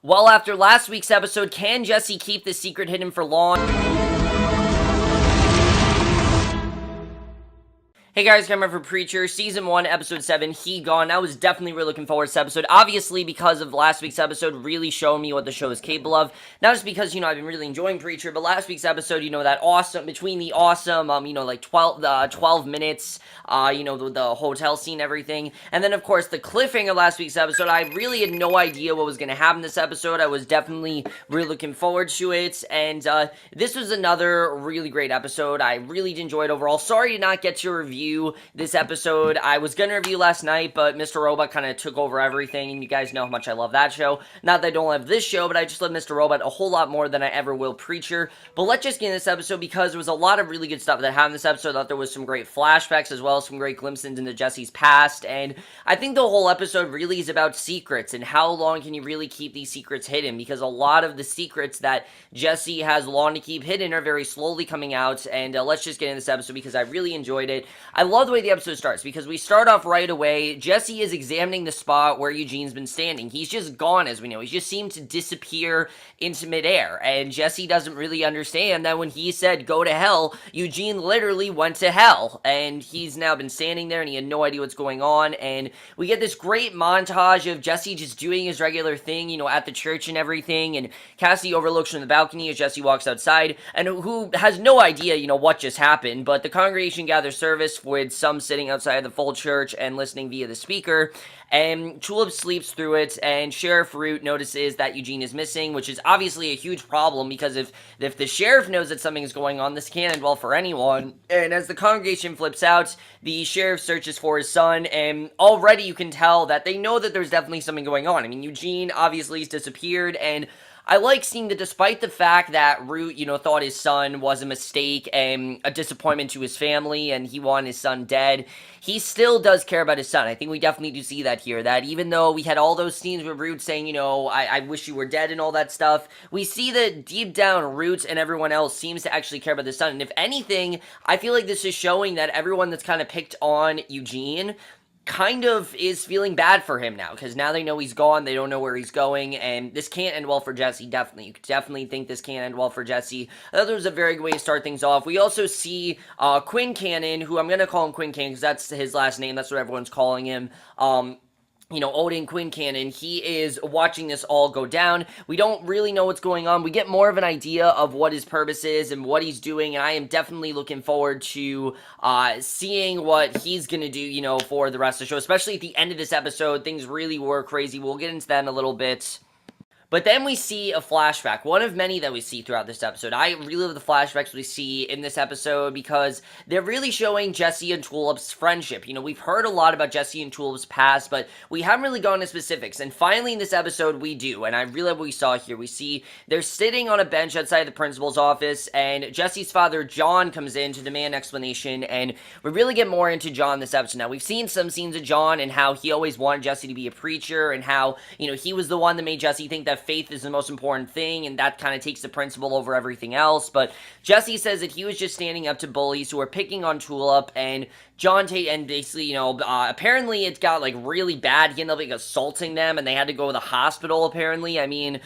Well, after last week's episode, can Jesse keep the secret hidden for long? Hey guys, Cameron for Preacher, Season 1, Episode 7, He Gone. I was definitely really looking forward to this episode, obviously because of last week's episode really showing me what the show is capable of. Not just because, I've been really enjoying Preacher, but last week's episode, that awesome, between the awesome, 12 minutes, the hotel scene, everything. And then, of course, the cliffhanger of last week's episode, I really had no idea what was going to happen in this episode. I was definitely really looking forward to it, and this was another really great episode. I really did enjoy it overall. Sorry to not get to review this episode. I was gonna review last night, but Mr. Robot kind of took over everything, and you guys know how much I love that show. Not that I don't love this show, but I just love Mr. Robot a whole lot more than I ever will Preacher. But let's just get into this episode, because there was a lot of really good stuff that happened in this episode. I thought there was some great flashbacks, as well as some great glimpses into Jesse's past, and I think the whole episode really is about secrets, and how long can you really keep these secrets hidden, because a lot of the secrets that Jesse has long to keep hidden are very slowly coming out, and let's just get into this episode, because I really enjoyed it. I love the way the episode starts, because we start off right away. Jesse is examining the spot where Eugene's been standing. He's just gone, as we know. He just seemed to disappear into midair, and Jesse doesn't really understand that when he said, go to hell, Eugene literally went to hell, and he's now been standing there, and he had no idea what's going on, and we get this great montage of Jesse just doing his regular thing, at the church and everything, and Cassie overlooks from the balcony as Jesse walks outside, and who has no idea, what just happened, but the congregation gathers service with some sitting outside of the full church and listening via the speaker, and Tulip sleeps through it, and Sheriff Root notices that Eugene is missing, which is obviously a huge problem, because if the sheriff knows that something is going on, this can't end well for anyone. And as the congregation flips out, the sheriff searches for his son, and already you can tell that they know that there's definitely something going on. I mean, Eugene obviously has disappeared, and I like seeing that despite the fact that Root, thought his son was a mistake and a disappointment to his family, and he wanted his son dead, he still does care about his son. I think we definitely do see that here, that even though we had all those scenes with Root saying, I wish you were dead and all that stuff, we see that deep down, Root and everyone else seems to actually care about the son. And if anything, I feel like this is showing that everyone that's kind of picked on Eugene kind of is feeling bad for him now, because now they know he's gone, they don't know where he's going, and this can't end well for Jesse, definitely. You could definitely think this can't end well for Jesse. I thought it was a very good way to start things off. We also see Quinn Cannon, who I'm going to call him Quinn Cannon, because that's his last name, that's what everyone's calling him, Odin Quinn Cannon. He is watching this all go down. We don't really know what's going on. We get more of an idea of what his purpose is and what he's doing, and I am definitely looking forward to seeing what he's gonna do, for the rest of the show, especially at the end of this episode. Things really were crazy. We'll get into that in a little bit. But then we see a flashback, one of many that we see throughout this episode. I really love the flashbacks we see in this episode, because they're really showing Jesse and Tulip's friendship. We've heard a lot about Jesse and Tulip's past, but we haven't really gone into specifics. And finally in this episode we do, and I really love what we saw here. We see they're sitting on a bench outside the principal's office, and Jesse's father, John, comes in to demand explanation, and we really get more into John this episode. Now, we've seen some scenes of John and how he always wanted Jesse to be a preacher, and how, he was the one that made Jesse think that faith is the most important thing, and that kind of takes the principle over everything else. But Jesse says that he was just standing up to bullies who were picking on Tulip, and John and basically, apparently it got, really bad. He ended up, assaulting them, and they had to go to the hospital, apparently. I mean,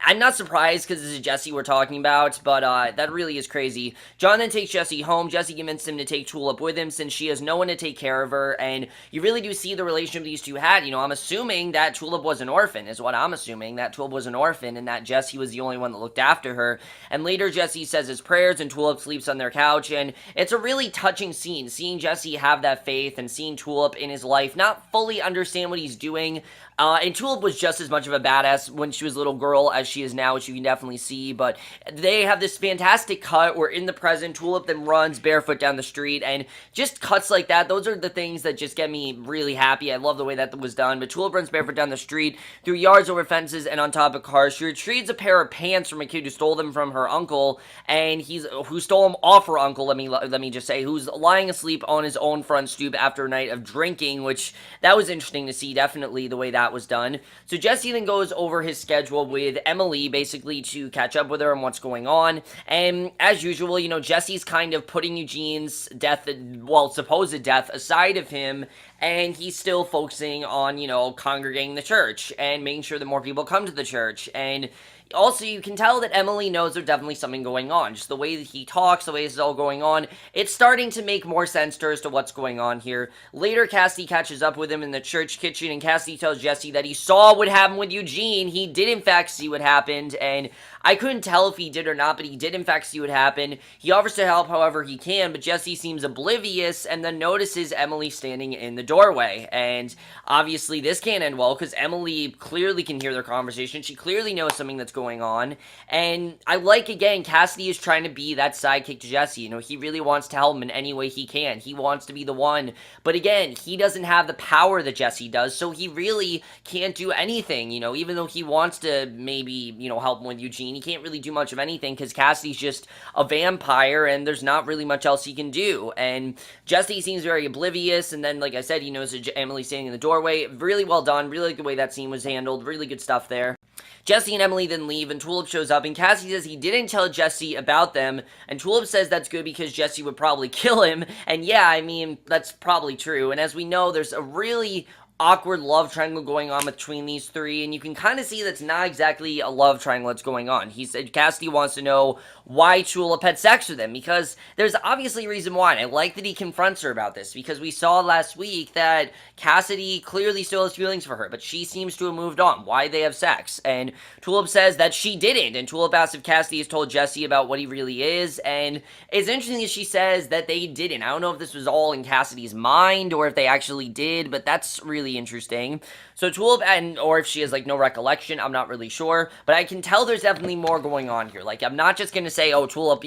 I'm not surprised, because this is Jesse we're talking about, but that really is crazy. John then takes Jesse home. Jesse convinced him to take Tulip with him, since she has no one to take care of her, and you really do see the relationship these two had. I'm assuming that Tulip was an orphan, is what I'm assuming, that Tulip was an orphan, and that Jesse was the only one that looked after her. And later, Jesse says his prayers, and Tulip sleeps on their couch, and it's a really touching scene, seeing Jesse have that faith, and seeing Tulip in his life not fully understand what he's doing. And Tulip was just as much of a badass when she was a little girl as she is now, which you can definitely see. But they have this fantastic cut where in the present, Tulip then runs barefoot down the street, and just cuts like that. Those are the things that just get me really happy. I love the way that was done. But Tulip runs barefoot down the street, through yards, over fences, and on top of cars. She retrieves a pair of pants from a kid who stole them from her uncle, and who stole them off her uncle, let me just say, who's lying asleep on his own front stoop after a night of drinking, which that was interesting to see, definitely, the way that was done. So Jesse then goes over his schedule with Emily, basically to catch up with her and what's going on, and as usual, Jesse's kind of putting Eugene's death, well, supposed death, aside of him, and he's still focusing on, congregating the church and making sure that more people come to the church. And also, you can tell that Emily knows there's definitely something going on. Just the way that he talks, the way this is all going on, it's starting to make more sense to her as to what's going on here. Later, Cassidy catches up with him in the church kitchen, and Cassidy tells Jesse that he saw what happened with Eugene. He did, in fact, see what happened, and I couldn't tell if he did or not, but he did, in fact, see what happened. He offers to help however he can, but Jesse seems oblivious and then notices Emily standing in the doorway. And obviously, this can't end well because Emily clearly can hear their conversation. She clearly knows something that's going on. And I like, again, Cassidy is trying to be that sidekick to Jesse. He really wants to help him in any way he can. He wants to be the one. But again, he doesn't have the power that Jesse does, so he really can't do anything, even though he wants to maybe, help him with Eugene. He can't really do much of anything because Cassidy's just a vampire and there's not really much else he can do. And Jesse seems very oblivious, and then, like I said, he knows that Emily standing in the doorway. Really well done. Really like the way that scene was handled. Really good stuff there. Jesse and Emily then leave, and Tulip shows up, and Cassidy says he didn't tell Jesse about them, and Tulip says that's good because Jesse would probably kill him, and yeah, I mean, that's probably true. And as we know, there's a really awkward love triangle going on between these three, and you can kind of see that's not exactly a love triangle that's going on. He said Cassidy wants to know why Tulip had sex with him, because there's obviously a reason why, and I like that he confronts her about this, because we saw last week that Cassidy clearly still has feelings for her, but she seems to have moved on. Why they have sex? And Tulip says that she didn't, and Tulip asks if Cassidy has told Jesse about what he really is, and it's interesting that she says that they didn't. I don't know if this was all in Cassidy's mind, or if they actually did, but that's really interesting. So Tulip, or if she has no recollection, I'm not really sure, but I can tell there's definitely more going on here. I'm not just gonna say, oh, Tulip,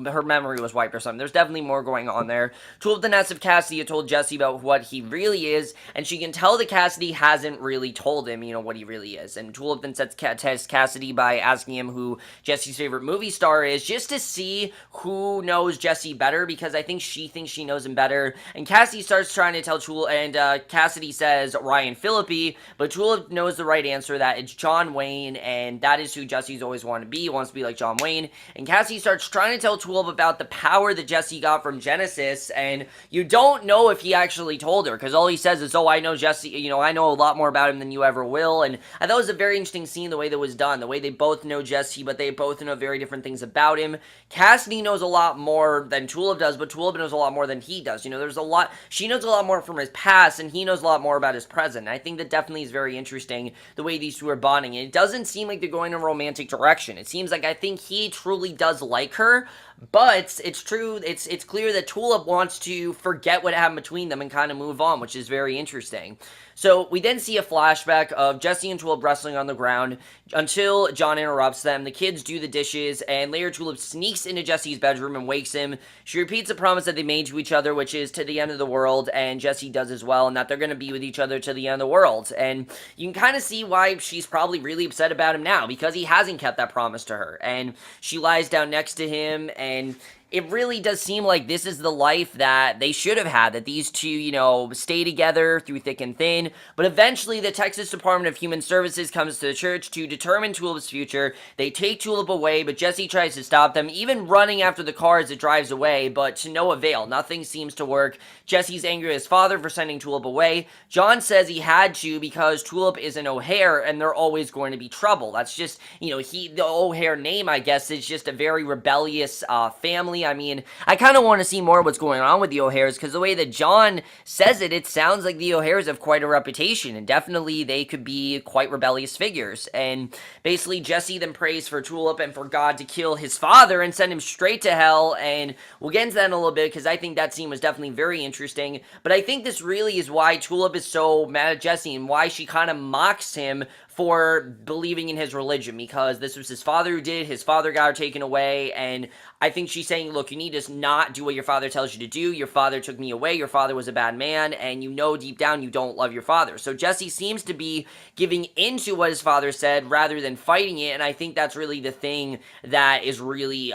her memory was wiped or something. There's definitely more going on there. Tulip then asks if Cassidy had told Jesse about what he really is, and she can tell that Cassidy hasn't really told him, what he really is. And Tulip then tests Cassidy by asking him who Jesse's favorite movie star is, just to see who knows Jesse better, because I think she thinks she knows him better. And Cassidy starts trying to tell Tulip, and Cassidy says Ryan Phillippe, but Tulip knows the right answer, that it's John Wayne, and that is who Jesse's always wanted to be. He wants to be like John Wayne. And Cassidy starts trying to tell Tulip about the power that Jesse got from Genesis, and you don't know if he actually told her, because all he says is, oh, I know Jesse, I know a lot more about him than you ever will. And I thought it was a very interesting scene, the way that was done, the way they both know Jesse, but they both know very different things about him. Cassidy knows a lot more than Tulip does, but Tulip knows a lot more than he does. There's a lot, she knows a lot more from his past, and he knows a lot more about his present. And I think that definitely is very interesting, the way these two are bonding. And it doesn't seem like they're going in a romantic direction. It seems like I think he truly does like her, but it's true, it's clear that Tulip wants to forget what happened between them and kind of move on, which is very interesting. So we then see a flashback of Jesse and Tulip wrestling on the ground until John interrupts them. The kids do the dishes, and later Tulip sneaks into Jesse's bedroom and wakes him. She repeats a promise that they made to each other, which is to the end of the world, and Jesse does as well, and that they're going to be with each other to the end of the world. And you can kind of see why she's probably really upset about him now, because he hasn't kept that promise to her. And she lies down next to him, and it really does seem like this is the life that they should have had, that these two, stay together through thick and thin. But eventually, the Texas Department of Human Services comes to the church to determine Tulip's future. They take Tulip away, but Jesse tries to stop them, even running after the car as it drives away, but to no avail. Nothing seems to work. Jesse's angry at his father for sending Tulip away. John says he had to because Tulip is an O'Hare, and they're always going to be trouble. That's just, the O'Hare name, I guess, is just a very rebellious family. I mean, I kind of want to see more of what's going on with the O'Hares, because the way that John says it, it sounds like the O'Hares have quite a reputation, and definitely they could be quite rebellious figures. And basically, Jesse then prays for Tulip and for God to kill his father and send him straight to hell, and we'll get into that in a little bit, because I think that scene was definitely very interesting. But I think this really is why Tulip is so mad at Jesse, and why she kind of mocks him for believing in his religion, because this was his father who did it. His father got her taken away, and I think she's saying, look, you need to not do what your father tells you to do. Your father took me away. Your father was a bad man, and deep down you don't love your father. So Jesse seems to be giving into what his father said rather than fighting it, and I think that's really the thing that is really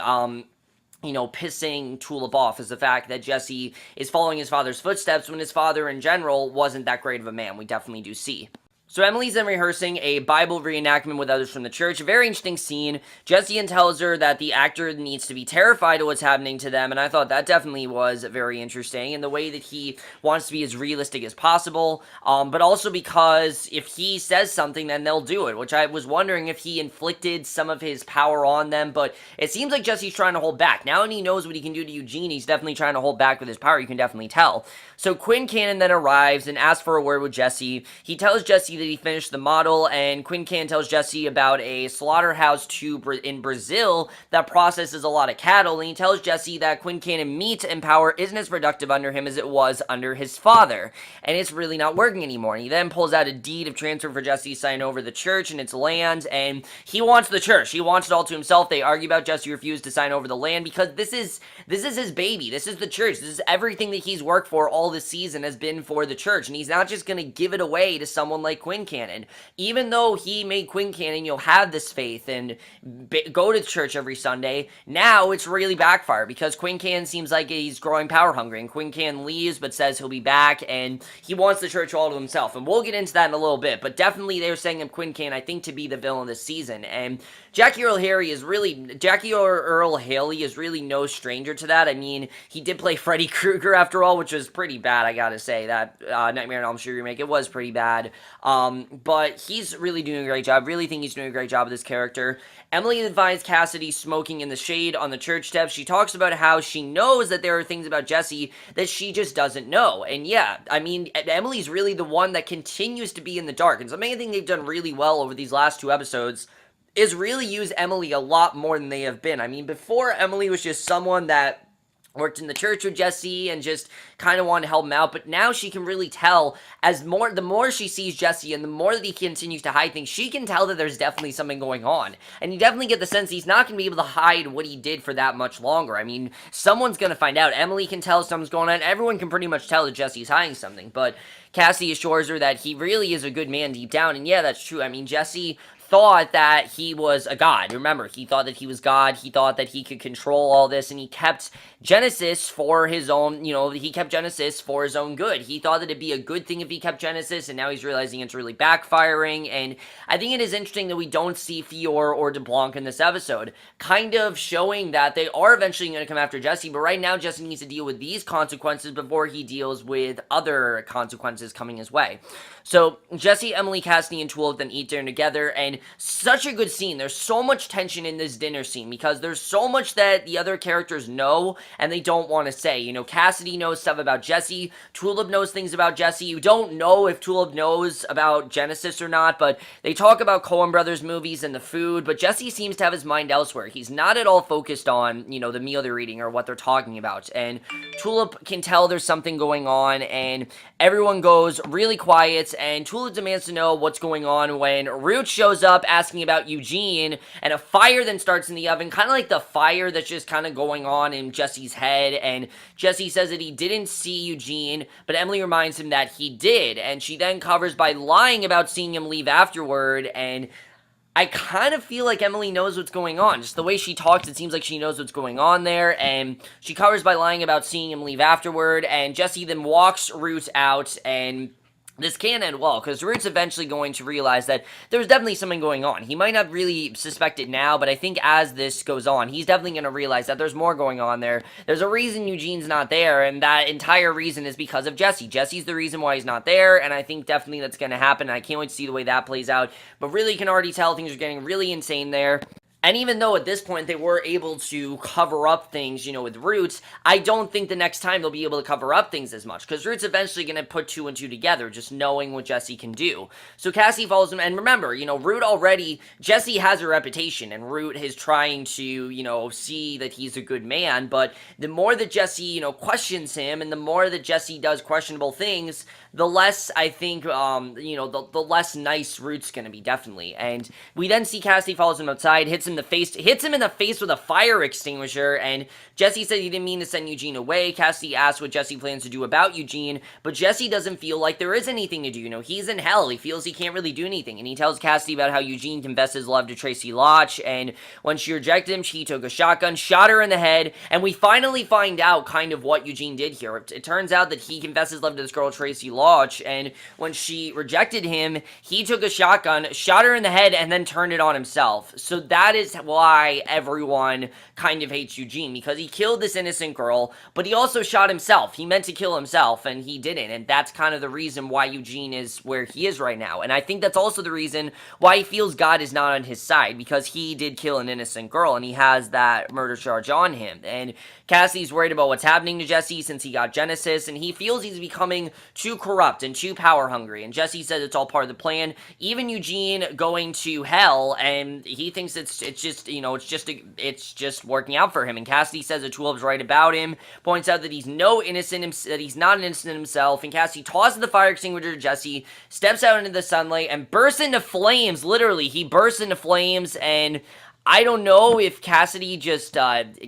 pissing Tulip off, is the fact that Jesse is following his father's footsteps when his father in general wasn't that great of a man. We definitely do see. So Emily's then rehearsing a Bible reenactment with others from the church. A very interesting scene. Jesse tells her that the actor needs to be terrified of what's happening to them, and I thought that definitely was very interesting in the way that he wants to be as realistic as possible, but also because if he says something, then they'll do it, which I was wondering if he inflicted some of his power on them, but it seems like Jesse's trying to hold back. Now that he knows what he can do to Eugene, he's definitely trying to hold back with his power, you can definitely tell. So Quinn Cannon then arrives and asks for a word with Jesse. He tells Jesse that he finished the model, and Quinn Cannon tells Jesse about a slaughterhouse in Brazil that processes a lot of cattle, and he tells Jesse that Quinn Cannon meat and power isn't as productive under him as it was under his father, and it's really not working anymore. And he then pulls out a deed of transfer for Jesse to sign over the church and its land, and he wants the church. He wants it all to himself. They argue about Jesse refused to sign over the land because this is his baby. This is the church. This is everything that he's worked for all this season has been for the church, and he's not just going to give it away to someone like Quinn Cannon. Even though he made Quinn Cannon, have this faith and go to church every Sunday, now it's really backfired because Quinn Cannon seems like he's growing power hungry, and Quinn Cannon leaves but says he'll be back, and he wants the church all to himself, and we'll get into that in a little bit, but definitely they're saying of Quinn Cannon, I think, to be the villain this season, and Jackie Earle Haley is really no stranger to that. I mean, he did play Freddy Krueger after all, which was pretty bad, I gotta say. That Nightmare on Elm Street remake, it was pretty bad. But he's really doing a great job. Really think he's doing a great job with this character. Emily advised Cassidy smoking in the shade on the church steps. She talks about how she knows that there are things about Jesse that she just doesn't know. And yeah, I mean, Emily's really the one that continues to be in the dark. And something I think they've done really well over these last 2 episodes is really use Emily a lot more than they have been. I mean, before, Emily was just someone that worked in the church with Jesse and just kind of wanted to help him out, but now she can really tell the more she sees Jesse and the more that he continues to hide things, she can tell that there's definitely something going on, and you definitely get the sense he's not going to be able to hide what he did for that much longer. I mean, someone's going to find out. Emily can tell something's going on. Everyone can pretty much tell that Jesse's hiding something, but Cassie assures her that he really is a good man deep down, and yeah, that's true. I mean, Jesse thought that he was a god. Remember, he thought that he was God. He thought that he could control all this, and he kept Genesis for his own, he kept Genesis for his own good. He thought that it'd be a good thing if he kept Genesis, and now he's realizing it's really backfiring, and I think it is interesting that we don't see Fior or DeBlanc in this episode, kind of showing that they are eventually going to come after Jesse, but right now Jesse needs to deal with these consequences before he deals with other consequences coming his way. So, Jesse, Emily, Cassidy, and Tulip then eat dinner together, and such a good scene. There's so much tension in this dinner scene, because there's so much that the other characters know, and they don't want to say. Cassidy knows stuff about Jesse, Tulip knows things about Jesse. You don't know if Tulip knows about Genesis or not, but they talk about Coen Brothers movies and the food, but Jesse seems to have his mind elsewhere. He's not at all focused on, the meal they're eating or what they're talking about, and Tulip can tell there's something going on, and everyone goes really quiet, and Tulip demands to know what's going on when Root shows up asking about Eugene, and a fire then starts in the oven, kind of like the fire that's just kind of going on in Jesse's head, and Jesse says that he didn't see Eugene, but Emily reminds him that he did, and she then covers by lying about seeing him leave afterward, and I kind of feel like Emily knows what's going on. Just the way she talks, it seems like she knows what's going on there, and she covers by lying about seeing him leave afterward, and Jesse then walks Root out, and this can end well, because Root's eventually going to realize that there's definitely something going on. He might not really suspect it now, but I think as this goes on, he's definitely going to realize that there's more going on there. There's a reason Eugene's not there, and that entire reason is because of Jesse. Jesse's the reason why he's not there, and I think definitely that's going to happen. I can't wait to see the way that plays out, but really you can already tell things are getting really insane there. And even though at this point they were able to cover up things, with Roots, I don't think the next time they'll be able to cover up things as much, because Root's eventually going to put 2 and 2 together, just knowing what Jesse can do. So Cassie follows him, and remember, Root already, Jesse has a reputation, and Root is trying to, see that he's a good man, but the more that Jesse, questions him, and the more that Jesse does questionable things, the less, I think, the less nice Root's going to be, definitely. And we then see Cassie follows him outside, hits him in the face, hits him in the face with a fire extinguisher, and Jesse said he didn't mean to send Eugene away. Cassidy asks what Jesse plans to do about Eugene, but Jesse doesn't feel like there is anything to do. You know, he's in hell. He feels he can't really do anything, and he tells Cassidy about how Eugene confessed his love to Tracy Lotch, and when she rejected him, she took a shotgun, shot her in the head, and we finally find out kind of what Eugene did here. It turns out that he confessed his love to this girl, Tracy Lotch, and when she rejected him, he took a shotgun, shot her in the head, and then turned it on himself. So that is why everyone kind of hates Eugene, because he killed this innocent girl, but he also shot himself. He meant to kill himself, and he didn't, and that's kind of the reason why Eugene is where he is right now. And I think that's also the reason why he feels God is not on his side, because he did kill an innocent girl, and he has that murder charge on him. And Cassidy's worried about what's happening to Jesse since he got Genesis, and he feels he's becoming too corrupt and too power hungry, and Jesse says it's all part of the plan. Even Eugene going to hell, and he thinks it's just working out for him. And Cassidy says that Tulips right about him, points out that he's not innocent himself, and Cassidy tosses the fire extinguisher to Jesse, steps out into the sunlight, and bursts into flames. Literally, he bursts into flames, and I don't know if Cassidy just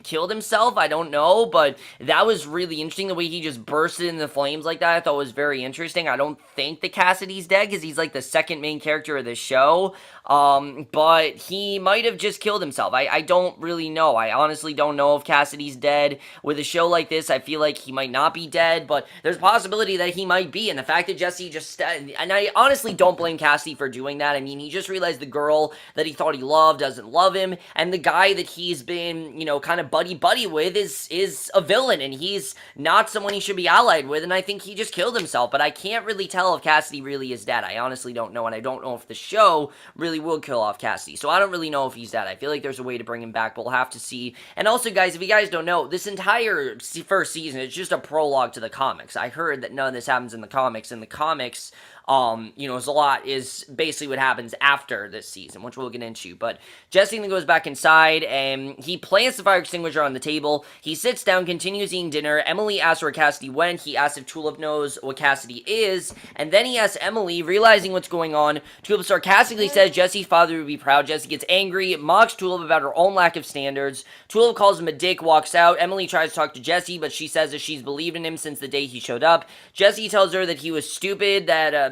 killed himself. I don't know, but that was really interesting, the way he just bursted into the flames like that. I thought was very interesting. I don't think that Cassidy's dead, because he's like the second main character of the show, but he might have just killed himself. I don't really know. I honestly don't know if Cassidy's dead. With a show like this, I feel like he might not be dead, but there's a possibility that he might be, and the fact that Jesse just, and I honestly don't blame Cassidy for doing that. I mean, he just realized the girl that he thought he loved doesn't love him, and the guy that he's been, kind of buddy-buddy with is a villain, and he's not someone he should be allied with, and I think he just killed himself. But I can't really tell if Cassidy really is dead. I honestly don't know, and I don't know if the show really will kill off Cassidy, so I don't really know if he's dead. I feel like there's a way to bring him back, but we'll have to see. And also, guys, if you guys don't know, this entire first season is just a prologue to the comics. I heard that none of this happens in the comics. In the comics, there's a lot is basically what happens after this season, which we'll get into. But Jesse then goes back inside, and he plants the fire extinguisher on the table. He sits down, continues eating dinner. Emily asks where Cassidy went. He asks if Tulip knows what Cassidy is, and then he asks Emily, realizing what's going on. Tulip sarcastically says Jesse's father would be proud. Jesse gets angry, mocks Tulip about her own lack of standards. Tulip calls him a dick, walks out. Emily tries to talk to Jesse, but she says that she's believed in him since the day he showed up. Jesse tells her that he was stupid,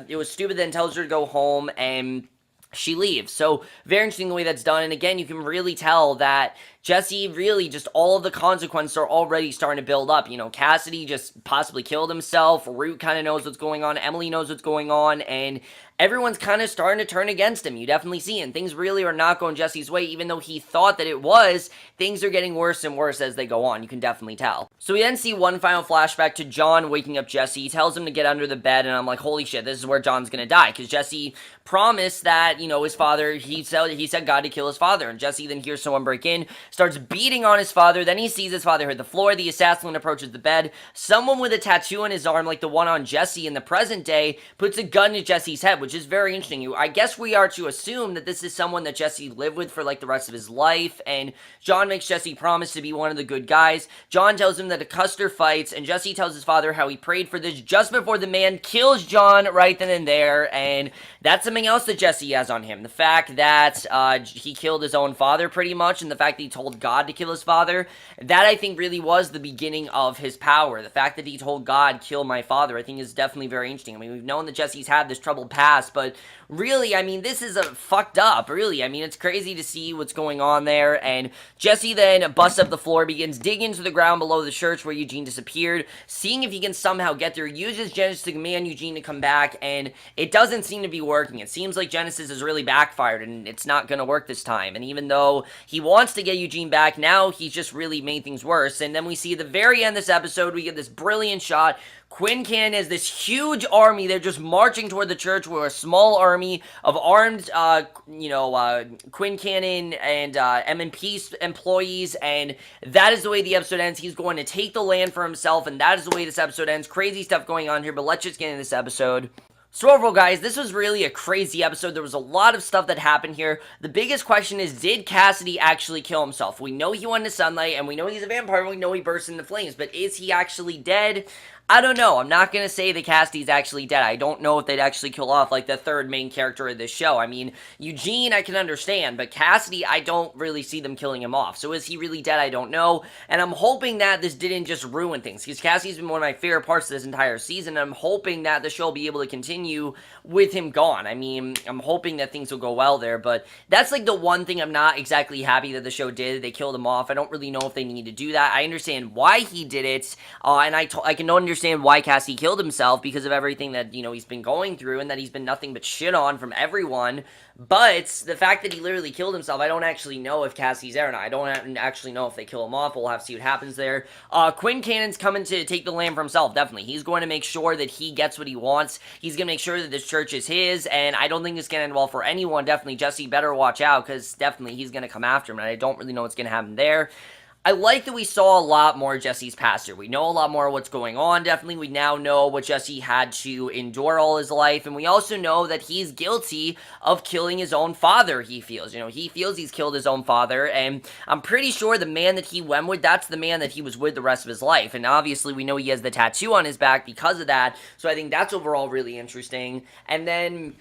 it was stupid, then tells her to go home, and she leaves. So very interesting the way that's done. And again, you can really tell that Jesse really just all of the consequences are already starting to build up. Cassidy just possibly killed himself. Root kind of knows what's going on. Emily knows what's going on. And everyone's kind of starting to turn against him. You definitely see it. And things really are not going Jesse's way. Even though he thought that it was, things are getting worse and worse as they go on. You can definitely tell. So we then see one final flashback to John waking up Jesse. He tells him to get under the bed. And I'm like, holy shit, this is where John's going to die. Because Jesse promised that, his father, he said God to kill his father. And Jesse then hears someone break in, starts beating on his father. Then he sees his father hit the floor. The assassin approaches the bed. Someone with a tattoo on his arm, like the one on Jesse in the present day, puts a gun to Jesse's head, which is very interesting. I guess we are to assume that this is someone that Jesse lived with for like the rest of his life, and John makes Jesse promise to be one of the good guys. John tells him that a Custer fights, and Jesse tells his father how he prayed for this just before the man kills John right then and there, and that's something else that Jesse has on him. The fact that he killed his own father pretty much, and the fact that he told God to kill his father, that I think really was the beginning of his power. The fact that he told God, kill my father, I think is definitely very interesting. I mean, we've known that Jesse's had this troubled past, but really, I mean, this is fucked up, really. I mean, it's crazy to see what's going on there, and Jesse then busts up the floor, begins digging into the ground below the church where Eugene disappeared, seeing if he can somehow get there, uses Genesis to command Eugene to come back, and it doesn't seem to be working. It seems like Genesis has really backfired, and it's not going to work this time, and even though he wants to get Eugene back, now he's just really made things worse. And then we see at the very end of this episode, we get this brilliant shot. Quinn Cannon has this huge army. They're just marching toward the church with a small army of armed, Quinn Cannon and M&P employees, and that is the way the episode ends. He's going to take the land for himself, and that is the way this episode ends. Crazy stuff going on here, but let's just get into this episode. So overall, guys, this was really a crazy episode. There was a lot of stuff that happened here. The biggest question is, did Cassidy actually kill himself? We know he went into sunlight, and we know he's a vampire, and we know he burst into flames, but is he actually dead? I don't know. I'm not gonna say that Cassidy's actually dead. I don't know if they'd actually kill off, like, the third main character of this show. I mean, Eugene, I can understand, but Cassidy, I don't really see them killing him off. So is he really dead? I don't know. And I'm hoping that this didn't just ruin things, because Cassidy's been one of my favorite parts of this entire season, and I'm hoping that the show will be able to continue with him gone. I mean, I'm hoping that things will go well there, but that's, like, the one thing I'm not exactly happy that the show did. They killed him off. I don't really know if they need to do that. I understand why he did it, and I can understand why Cassidy killed himself because of everything that, he's been going through, and that he's been nothing but shit on from everyone. But the fact that he literally killed himself, I don't actually know if Cassie's there or not. I don't actually know if they kill him off. We'll have to see what happens there. Quinn Cannon's coming to take the land for himself, definitely. He's going to make sure that he gets what he wants. He's going to make sure that this church is his, and I don't think it's going to end well for anyone. Definitely, Jesse better watch out, because definitely he's going to come after him, and I don't really know what's going to happen there. I like that we saw a lot more of Jesse's past here. We know a lot more of what's going on, definitely. We now know what Jesse had to endure all his life, and we also know that he's guilty of killing his own father, he feels. He feels he's killed his own father, and I'm pretty sure the man that he went with, that's the man that he was with the rest of his life, and obviously we know he has the tattoo on his back because of that, so I think that's overall really interesting. And then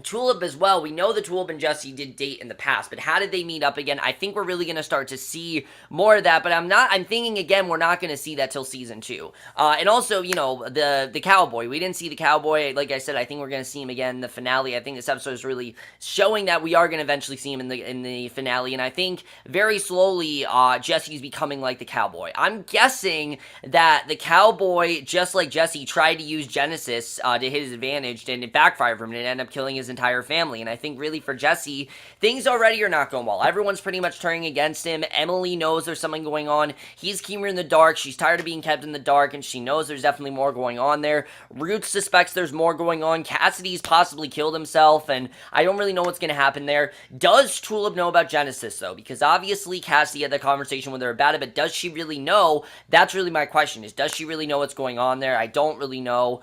Tulip as well. We know that Tulip and Jesse did date in the past, but how did they meet up again? I think we're really going to start to see more of that, but I'm thinking again, we're not going to see that till season 2. And also, the cowboy. We didn't see the cowboy. Like I said, I think we're going to see him again in the finale. I think this episode is really showing that we are going to eventually see him in the finale, and I think very slowly, Jesse's becoming like the cowboy. I'm guessing that the cowboy, just like Jesse, tried to use Genesis to his advantage, and it backfired for him, and it ended up killing his entire family. And I think really for Jesse, things already are not going well. Everyone's pretty much turning against him. Emily knows there's something going on. He's keeping her in the dark. She's tired of being kept in the dark, and she knows there's definitely more going on there. Ruth suspects there's more going on. Cassidy's possibly killed himself, and I don't really know what's going to happen there. Does Tulip know about Genesis, though? Because obviously Cassidy had that conversation with her about it, but does she really know? That's really my question, is does she really know what's going on there? I don't really know.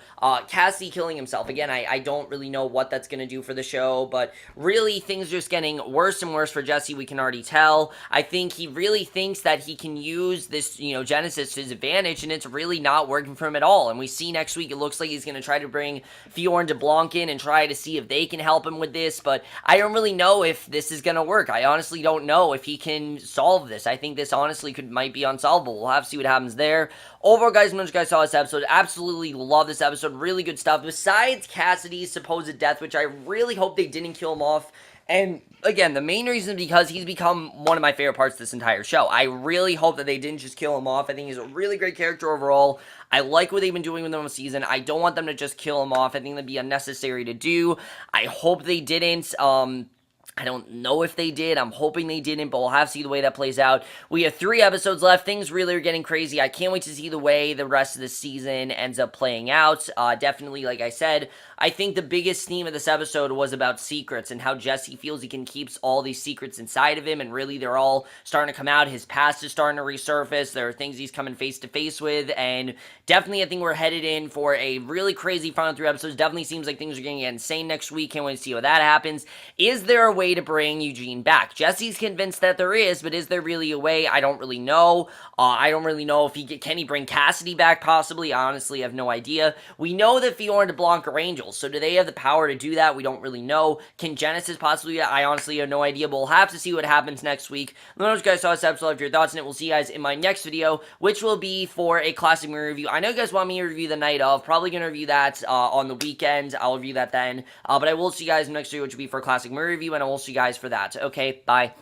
Cassidy killing himself, again, I don't really know what that's going to do for the show, but really things are just getting worse and worse for Jesse. We can already tell. I think he really thinks that he can use this, Genesis to his advantage, and it's really not working for him at all. And we see next week, it looks like he's going to try to bring Fior and DeBlanc in and try to see if they can help him with this, but I don't really know if this is going to work. I honestly don't know if he can solve this. I think this honestly might be unsolvable. We'll have to see what happens there. Overall, guys, when you guys saw this episode, absolutely love this episode. Really good stuff. Besides Cassidy's supposed death, which I really hope they didn't kill him off. And again, the main reason is because he's become one of my favorite parts of this entire show. I really hope that they didn't just kill him off. I think he's a really great character overall. I like what they've been doing with him this season. I don't want them to just kill him off. I think that'd be unnecessary to do. I hope they didn't. I don't know if they did. I'm hoping they didn't, but we'll have to see the way that plays out. We have 3 episodes left. Things really are getting crazy. I can't wait to see the way the rest of the season ends up playing out. Definitely, like I said, I think the biggest theme of this episode was about secrets and how Jesse feels he can keep all these secrets inside of him, and really they're all starting to come out. His past is starting to resurface. There are things he's coming face to face with, and definitely I think we're headed in for a really crazy final 3 episodes. Definitely seems like things are going to get insane next week. Can't wait to see how that happens. Is there a way to bring Eugene back? Jesse's convinced that there is, but is there really a way? I don't really know. I don't really know if can he bring Cassidy back possibly? I honestly have no idea. We know that Fior and DeBlanc are angels, so do they have the power to do that? We don't really know. Can Genesis possibly? I honestly have no idea, but we'll have to see what happens next week. Let me know if you guys saw this episode, if your thoughts on it. We'll see you guys in my next video, which will be for a classic movie review. I know you guys want me to review the night of. Probably going to review that on the weekend. I'll review that then. But I will see you guys in the next video, which will be for a classic movie review, and I will see you guys for that. Okay, bye.